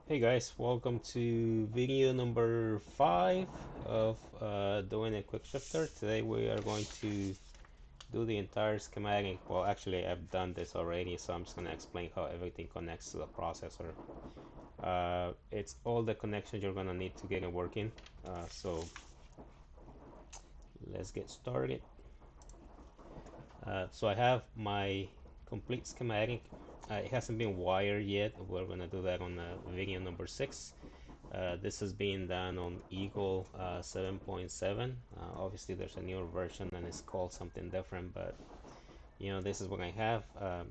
Hey guys, welcome to video number 5 of doing a quick shifter. Today we are going to do the entire schematic. Well, actually I've done this already, so I'm just going to explain how everything connects to the processor. It's all the connections you're going to need to get it working. So let's get started. So I have my complete schematic. It hasn't been wired yet. We're going to do that on video number 6. This is being done on Eagle 7.7. Obviously, there's a newer version and it's called something different, but this is what I have,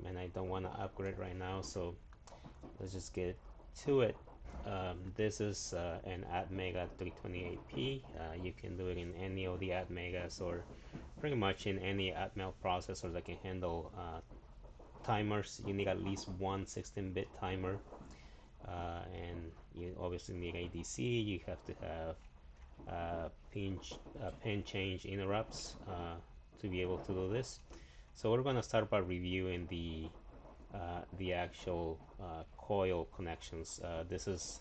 and I don't want to upgrade right now, so let's just get to it. This is an Atmega 328p. You can do it in any of the Atmegas or pretty much in any Atmel processor that can handle timers. You need at least one 16-bit timer, and you obviously need ADC. You have to have pin change interrupts to be able to do this. So we're going to start by reviewing the actual coil connections. This is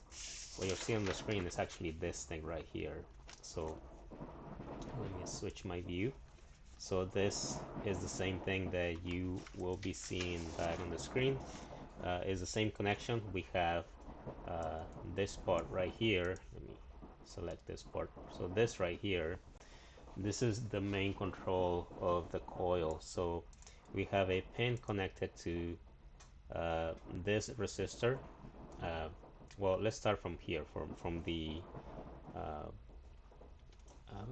what you'll see on the screen is actually this thing right here. So let me switch my view. So this is the same thing that you will be seeing back on the screen. Is the same connection. We have uh, this part right here. Let me select this part. So this right here, this is the main control of the coil. So we have a pin connected to this resistor. Uh, well, let's start from here, from the uh,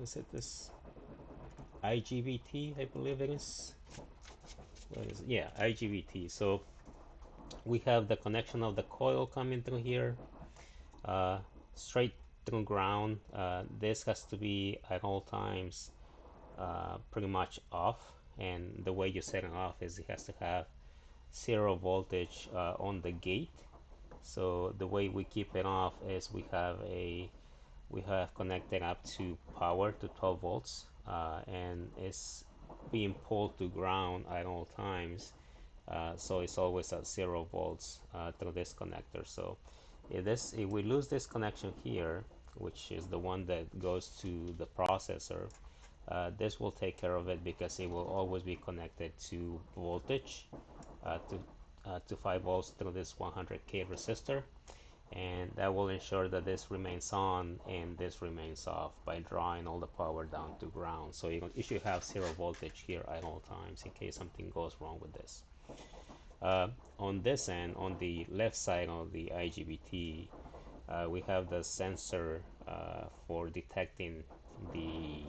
is it this IGBT? I believe it is. What is it? Yeah, IGBT. So we have the connection of the coil coming through here, uh, straight through ground. This has to be at all times pretty much off, and the way you set it off is it has to have 0 voltage on the gate. So the way we keep it off is we have connected up to power to 12 volts, and it's being pulled to ground at all times. So it's always at 0 volts through this connector. So if we lose this connection here, which is the one that goes to the processor, this will take care of it because it will always be connected to voltage, uh, to to 5 volts through this 100k resistor, and that will ensure that this remains on and this remains off by drawing all the power down to ground. So you should have 0 voltage here at all times in case something goes wrong with this. On this end, on the left side of the IGBT, we have the sensor for detecting the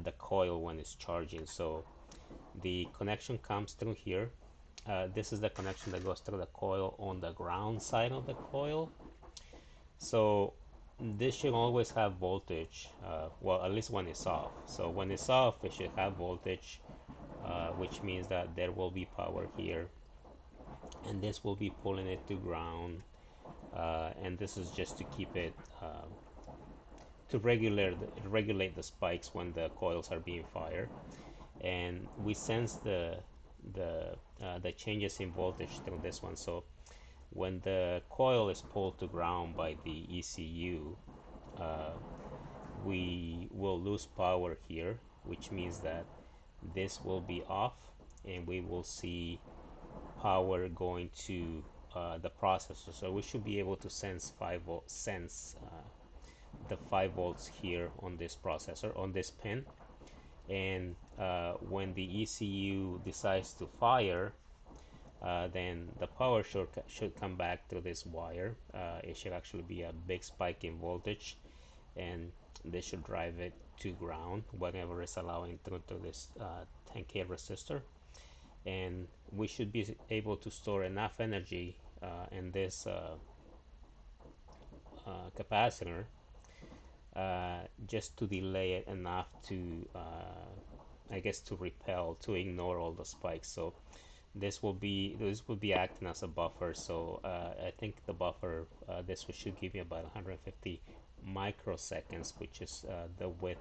the coil when it's charging. So the connection comes through here. This is the connection that goes through the coil on the ground side of the coil. So this should always have voltage, well, at least when it's off. So when it's off, it should have voltage, which means that there will be power here, and this will be pulling it to ground. And this is just to keep it to regulate the spikes when the coils are being fired. And we sense the changes in voltage through this one. So when the coil is pulled to ground by the ECU, uh, we will lose power here, which means that this will be off, and we will see power going to the processor. So we should be able to sense the 5 volts here on this processor, on this pin. And when the ECU decides to fire, then the power should come back to this wire. It should actually be a big spike in voltage, and this should drive it to ground whatever is allowing through to this 10k resistor. And we should be able to store enough energy in this capacitor, just to delay it enough to I guess to repel, to ignore all the spikes. So this will be acting as a buffer. So I think the buffer, this should give you about 150 microseconds, which is the width,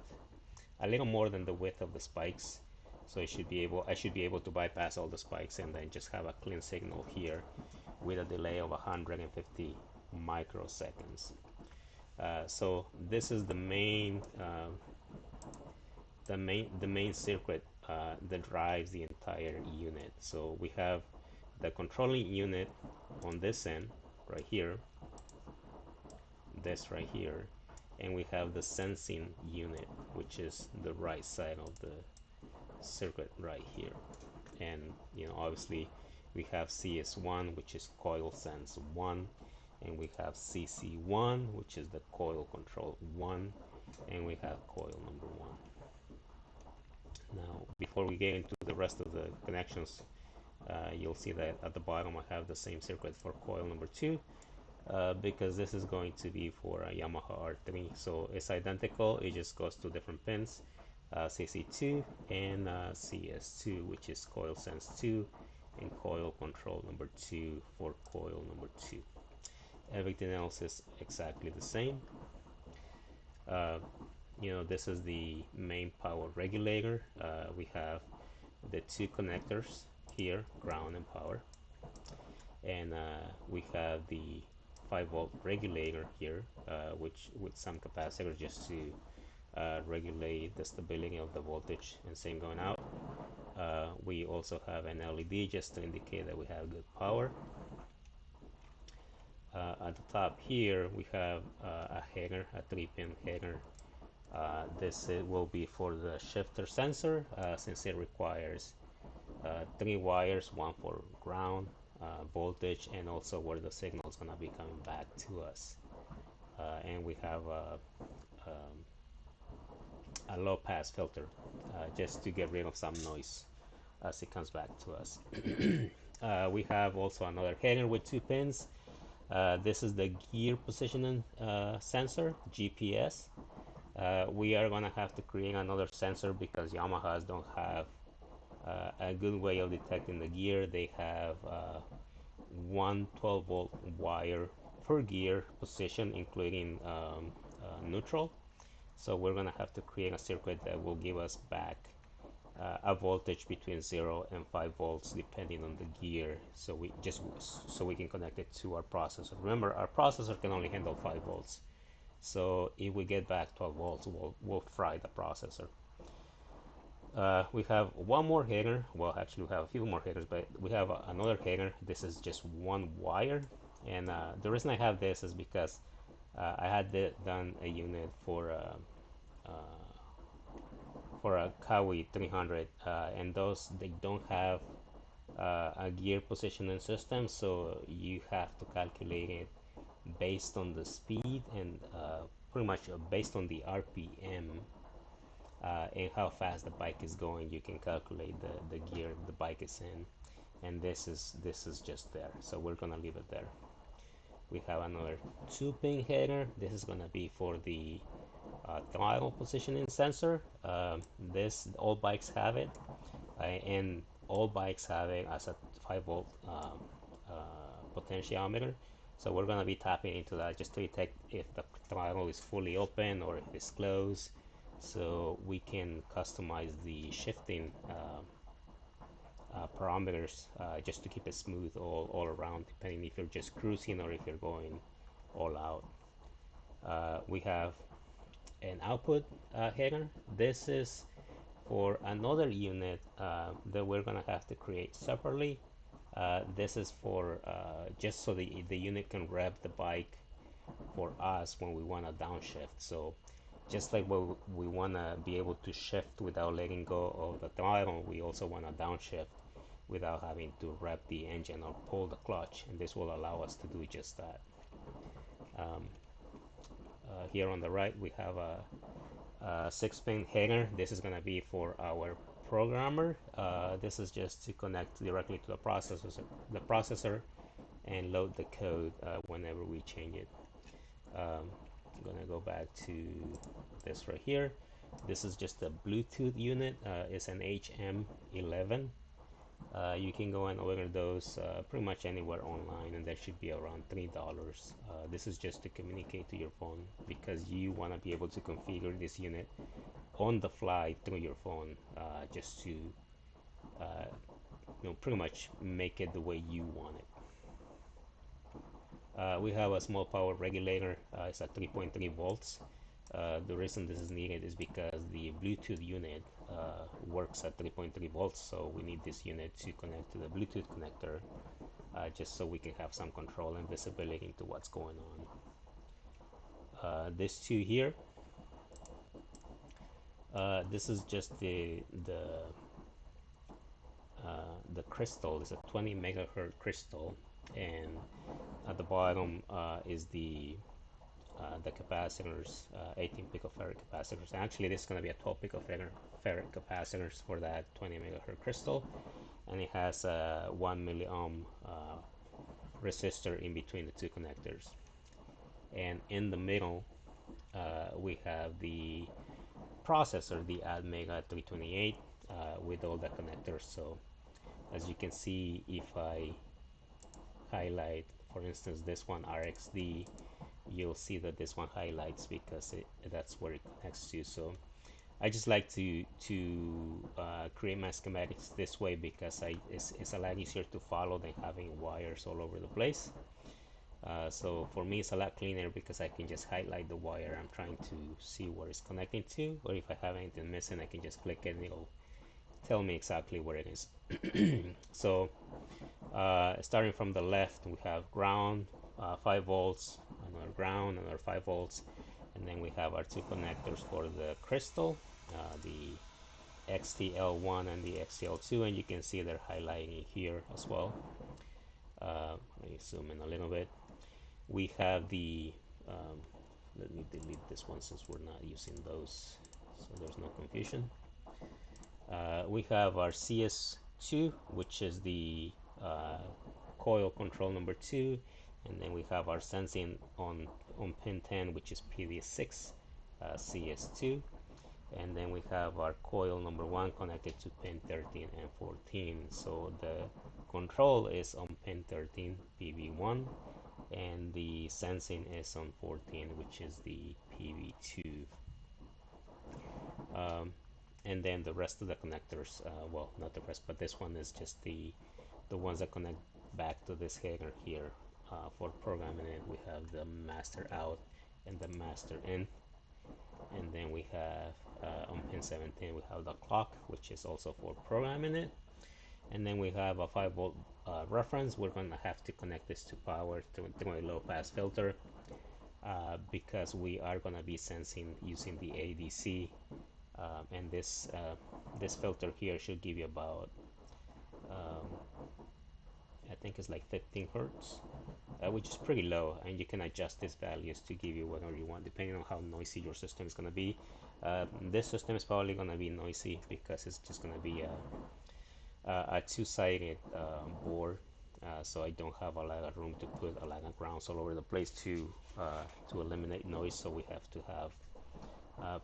a little more than the width of the spikes. So I should be able to bypass all the spikes and then just have a clean signal here with a delay of 150 microseconds. So this is the main circuit that drives the entire unit. So we have the controlling unit on this end right here, this right here, and we have the sensing unit, which is the right side of the circuit right here. And obviously we have CS1, which is coil sense 1, and we have CC1, which is the coil control 1, and we have coil number 1. Now, before we get into the rest of the connections, you'll see that at the bottom I have the same circuit for coil number 2, because this is going to be for a Yamaha R3. So it's identical, it just goes to different pins, CC2 and CS2, which is coil sense 2, and coil control number 2 for coil number 2. Everything else is exactly the same. This is the main power regulator. We have the two connectors here, ground and power, and we have the 5-volt regulator here, which with some capacitor just to regulate the stability of the voltage and same going out. We also have an LED just to indicate that we have good power. At the top here we have a hanger, a 3-pin hanger. This will be for the shifter sensor, since it requires 3 wires, one for ground, voltage, and also where the signal is going to be coming back to us. And we have a low pass filter, just to get rid of some noise as it comes back to us. We have also another hanger with 2 pins. This is the gear positioning sensor, GPS. We are going to have to create another sensor because Yamahas don't have a good way of detecting the gear. They have one 12-volt wire per gear position, including neutral. So we're going to have to create a circuit that will give us back a voltage between 0 and 5 volts depending on the gear, so we can connect it to our processor. Remember, our processor can only handle 5 volts, so if we get back 12 volts, we'll fry the processor. We have one more hanger. Well, actually we have a few more hangers, but we have another hanger. This is just one wire, and the reason I have this is because I had done a unit for a Coil 300, and those, they don't have a gear positioning system, so you have to calculate it based on the speed and pretty much based on the RPM and how fast the bike is going. You can calculate the gear the bike is in, and this is just there, so we're gonna leave it there. We have another 2-pin header. This is gonna be for the throttle positioning sensor. This, all bikes have it, and all bikes have it as a 5-volt potentiometer. So we're going to be tapping into that just to detect if the throttle is fully open or if it's closed, so we can customize the shifting parameters just to keep it smooth all around, depending if you're just cruising or if you're going all out. We have an output header. This is for another unit that we're gonna have to create separately. This is for just so the unit can rev the bike for us when we want to downshift. So just like we want to be able to shift without letting go of the throttle, we also want to downshift without having to rev the engine or pull the clutch, and this will allow us to do just that. Here on the right we have a 6-pin header. This is going to be for our programmer. This is just to connect directly to the processor and load the code whenever we change it. I'm going to go back to this right here. This is just a Bluetooth unit. It's an HM11. You can go and order those pretty much anywhere online, and that should be around $3. This is just to communicate to your phone because you want to be able to configure this unit on the fly through your phone, just to pretty much make it the way you want it. We have a small power regulator. It's at 3.3 volts. The reason this is needed is because the Bluetooth unit works at 3.3 volts, so we need this unit to connect to the Bluetooth connector, just so we can have some control and visibility into what's going on. This two here, this is just the crystal. Is a 20 megahertz crystal, and at the bottom is the capacitors, 18 picofarad capacitors. And actually, this is going to be a 12 picofarad capacitors for that 20 megahertz crystal, and it has a 1 milliohm resistor in between the two connectors. And in the middle, we have the processor, the Atmega 328, with all the connectors. So as you can see, if I highlight, for instance, this one RXD, you'll see that this one highlights because that's where it connects to. So I just like to create my schematics this way because it's a lot easier to follow than having wires all over the place. So for me, it's a lot cleaner because I can just highlight the wire I'm trying to see where it's connecting to, or if I have anything missing, I can just click it and it'll tell me exactly where it is. So starting from the left, we have ground, 5 volts, another ground, another 5 volts, and then we have our two connectors for the crystal, the XTL1 and the XTL2, and you can see they're highlighting here as well. Let me zoom in a little bit. We have the, let me delete this one since we're not using those, so there's no confusion. We have our CS2, which is the coil control number 2, and then we have our sensing on pin 10, which is PD6 CS2, and then we have our coil number 1 connected to pin 13 and 14. So the control is on pin 13 PV1, and the sensing is on 14, which is the PV2. And then the rest of the connectors, well, not the rest, but this one is just the ones that connect back to this header here. For programming it, we have the master out and the master in, and then we have on pin 17 we have the clock, which is also for programming it, and then we have a 5 volt reference. We're going to have to connect this to power through a low pass filter because we are going to be sensing using the ADC, and this filter here should give you about I think it's like 15 hertz, which is pretty low, and you can adjust these values to give you whatever you want depending on how noisy your system is going to be. This system is probably going to be noisy because it's just going to be a two-sided board, so I don't have a lot of room to put a lot of grounds all over the place to eliminate noise, so we have to have a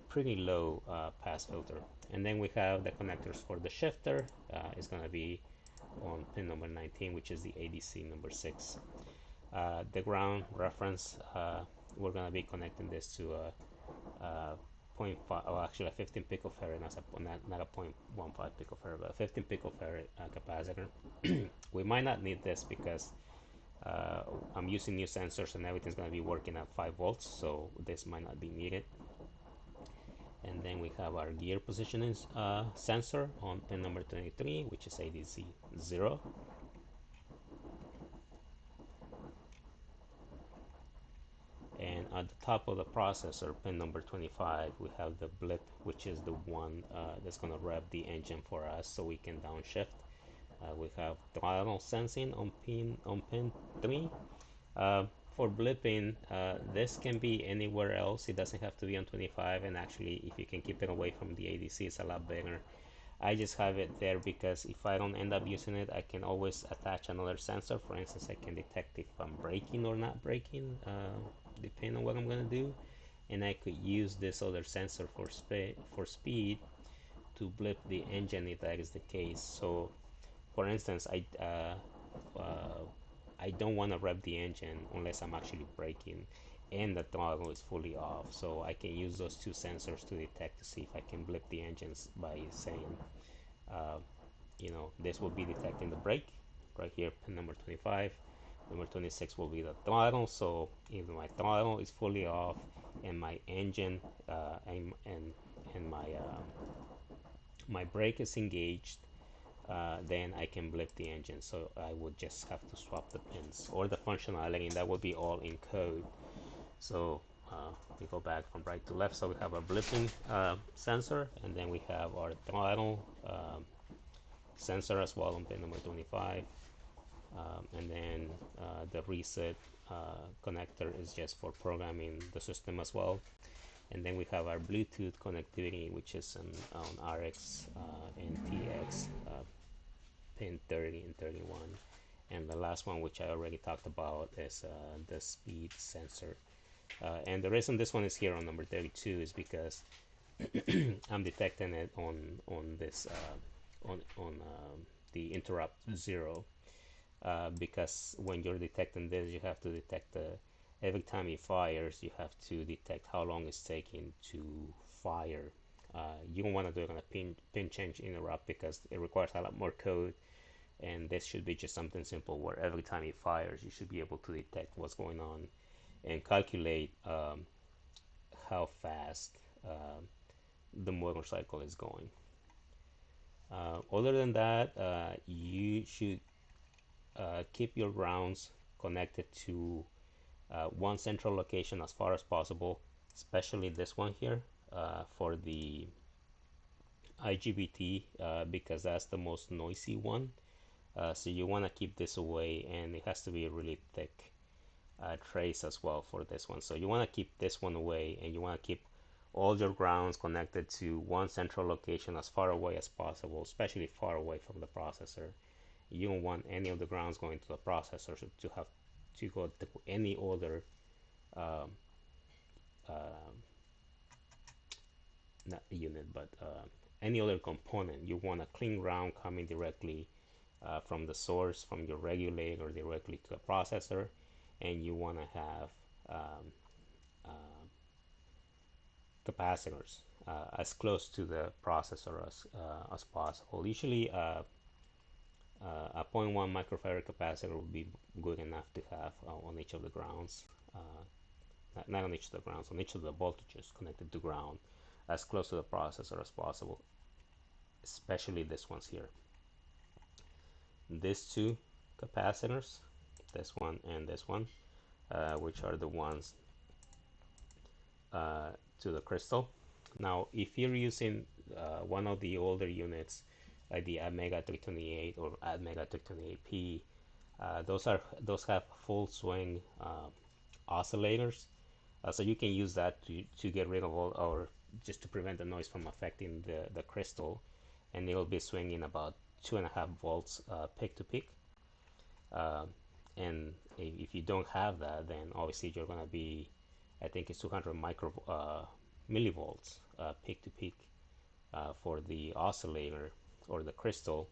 pretty low pass filter. And then we have the connectors for the shifter. It's going to be on pin number 19, which is the ADC number 6. The ground reference, we're going to be connecting this to a 0.5, or actually a 15 picofarad, not a 0.15 picofarad, but a 15 picofarad capacitor. We might not need this because I'm using new sensors and everything's going to be working at 5 volts, so this might not be needed. And then we have our gear positioning sensor on pin number 23, which is ADC 0. And at the top of the processor, pin number 25, we have the blip, which is the one that's going to rev the engine for us so we can downshift. We have throttle sensing on pin 3. For blipping, this can be anywhere else. It doesn't have to be on 25, and actually if you can keep it away from the ADC, it's a lot better. I just have it there because if I don't end up using it, I can always attach another sensor. For instance, I can detect if I'm braking or not braking, depending on what I'm going to do, and I could use this other sensor for speed to blip the engine if that is the case. So for instance, I don't want to rev the engine unless I'm actually braking and the throttle is fully off. So I can use those two sensors to detect to see if I can blip the engines by saying, this will be detecting the brake right here, pin number 25. Number 26 will be the throttle. So if my throttle is fully off and my engine and my brake is engaged, then I can blip the engine. So I would just have to swap the pins or the functionality, and that would be all in code. So we go back from right to left. So we have a blipping sensor, and then we have our throttle sensor as well on pin number 25. And then the reset connector is just for programming the system as well. And then we have our Bluetooth connectivity, which is on RX and TX pin 30 and 31. And the last one, which I already talked about, is the speed sensor. And the reason this one is here on number 32 is because I'm detecting it on this on the interrupt 0. Because when you're detecting this, you have to detect every time it fires, you have to detect how long it's taking to fire. You don't want to do it on a pin change interrupt because it requires a lot more code, and this should be just something simple where every time it fires, you should be able to detect what's going on and calculate how fast the motorcycle is going. Other than that, you should keep your grounds connected to one central location as far as possible, especially this one here for the IGBT because that's the most noisy one. So you want to keep this away, and it has to be a really thick trace as well for this one. So you want to keep this one away, and you want to keep all your grounds connected to one central location as far away as possible, especially far away from the processor. You don't want any of the grounds going to the processor to have to go to any other um, uh, not unit, but any other component. You want a clean ground coming directly from the source, from your regulator directly to the processor, and you want to have um, uh, capacitors as close to the processor as possible. Usually, a zero point 0.1 microfarad capacitor would be good enough to have on each of the grounds. Not on each of the grounds, on each of the voltages connected to ground, as close to the processor as possible, especially this ones here. These two capacitors, this one and this one, which are the ones uh, to the crystal. Now, if you're using one of the older units, like the Admega 328 or Admega 328P, those have full swing oscillators, so you can use that to get rid of all, or just to prevent the noise from affecting the crystal, and it'll be swinging about 2.5 volts peak to peak. Uh, and if you don't have that, then obviously you're gonna be, I think it's 200 millivolts peak to peak for the oscillator or the crystal.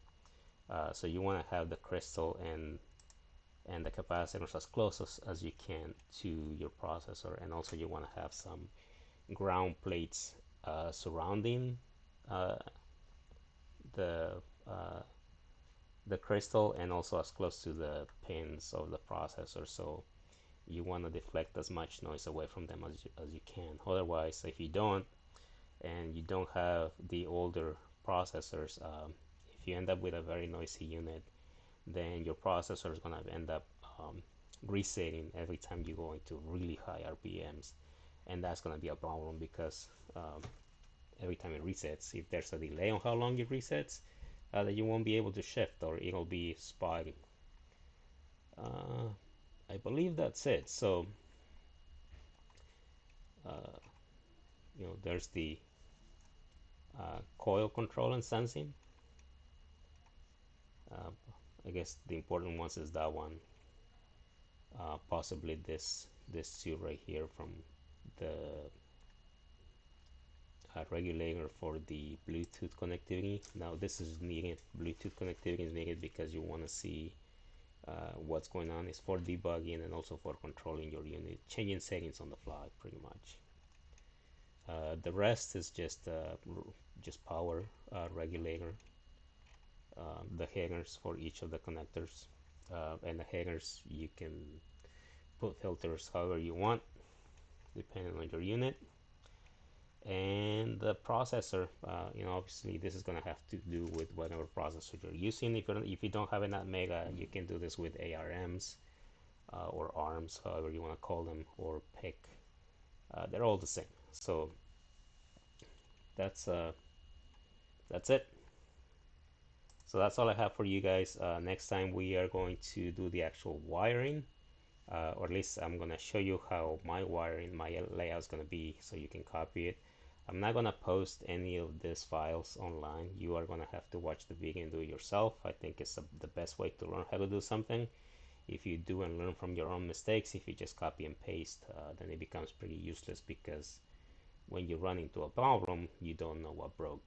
So you want to have the crystal and the capacitors as close as you can to your processor, and also you want to have some ground plates surrounding uh, the uh, the crystal, and also as close to the pins of the processor, so you want to deflect as much noise away from them as you can. Otherwise, if you don't, and you don't have the older processors, if you end up with a very noisy unit, then your processor is going to end up resetting every time you go into really high RPMs, and that's going to be a problem because every time it resets, if there's a delay on how long it resets, that you won't be able to shift, or it'll be spotty. uh, I believe that's it. So uh, there's the coil control and sensing. uh, I guess the important ones is that one, possibly this two right here from the regulator for the Bluetooth connectivity. Now this is needed. Bluetooth connectivity is needed because you want to see what's going on. It's for debugging and also for controlling your unit, changing settings on the fly, pretty much. The rest is just power regulator, the headers for each of the connectors, and the headers you can put filters however you want depending on your unit. And the processor, obviously this is going to have to do with whatever processor you're using. If you don't have an Atmega, you can do this with ARMs or ARMs, however you want to call them, or PIC. They're all the same. So that's that's it. So that's all I have for you guys. Next time we are going to do the actual wiring, or at least I'm gonna show you how my wiring, my layout is gonna be, so you can copy it. I'm not gonna post any of these files online. You are gonna have to watch the video and do it yourself. I think it's the best way to learn how to do something. If you do and learn from your own mistakes, if you just copy and paste, then it becomes pretty useless, because when you run into a problem, you don't know what broke,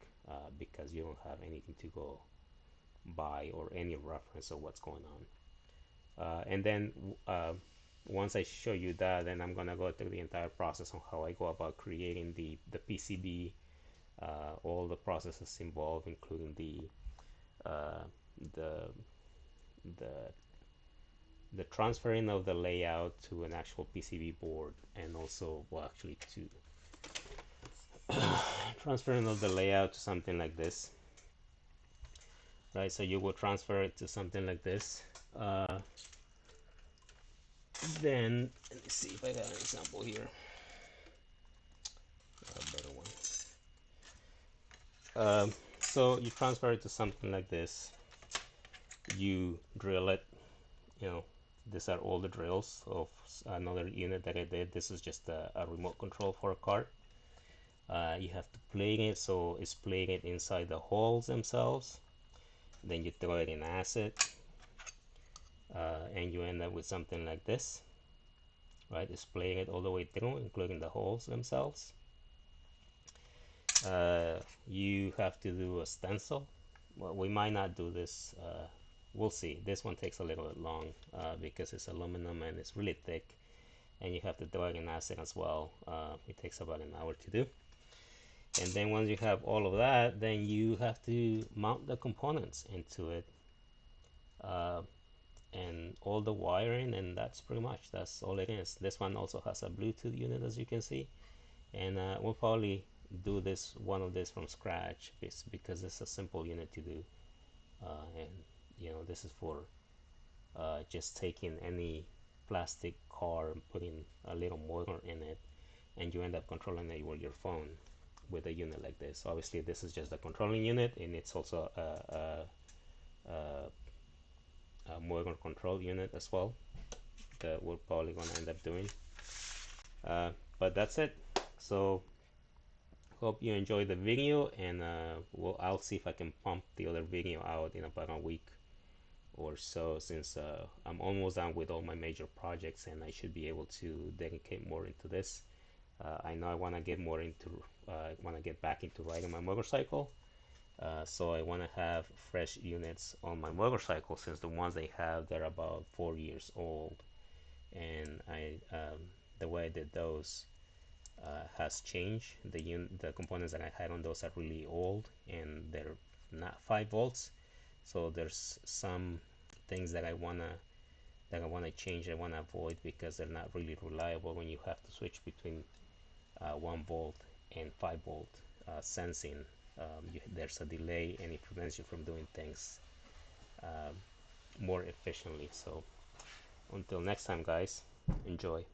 because you don't have anything to go by or any reference of what's going on. And then once I show you that, then I'm gonna go through the entire process on how I go about creating the PCB, all the processes involved, including uh, the the the transferring of the layout to an actual PCB board, and also, well, actually to transferring of the layout to something like this, right? So you will transfer it to something like this. Then let me see if I got an example here, a better one. So you transfer it to something like this. You drill it. You know, these are all the drills of another unit that I did. This is just a remote control for a cart. You have to plate it, so it's plated inside the holes themselves. Then you throw it in acid, and you end up with something like this, right? It's plated all the way through, including the holes themselves. You have to do a stencil. Well, we might not do this. We'll see. This one takes a little bit long because it's aluminum and it's really thick, and you have to do it in acid as well. It takes about an hour to do. And then once you have all of that, then you have to mount the components into it, uh, and all the wiring, and that's all it is. This one also has a Bluetooth unit, as you can see, and we'll probably do one of this from scratch, because it's a simple unit to do, and this is for just taking any plastic car and putting a little motor in it, and you end up controlling it with your phone with a unit like this. Obviously this is just a controlling unit, and it's also a motor control unit as well that we're probably going to end up doing. But that's it. So hope you enjoyed the video, and I'll see if I can pump the other video out in about a week or so, since I'm almost done with all my major projects, and I should be able to dedicate more into this. I know I want to get more into I want to get back into riding my motorcycle, so I want to have fresh units on my motorcycle, since the ones they have, they're about 4 years old, and the way I did those has changed. The components that I had on those are really old, and they're not 5 volts. So there's some things that I wanna change. I wanna avoid, because they're not really reliable when you have to switch between 1 volt and 5 volt sensing. There's a delay, and it prevents you from doing things more efficiently. So until next time, guys, enjoy.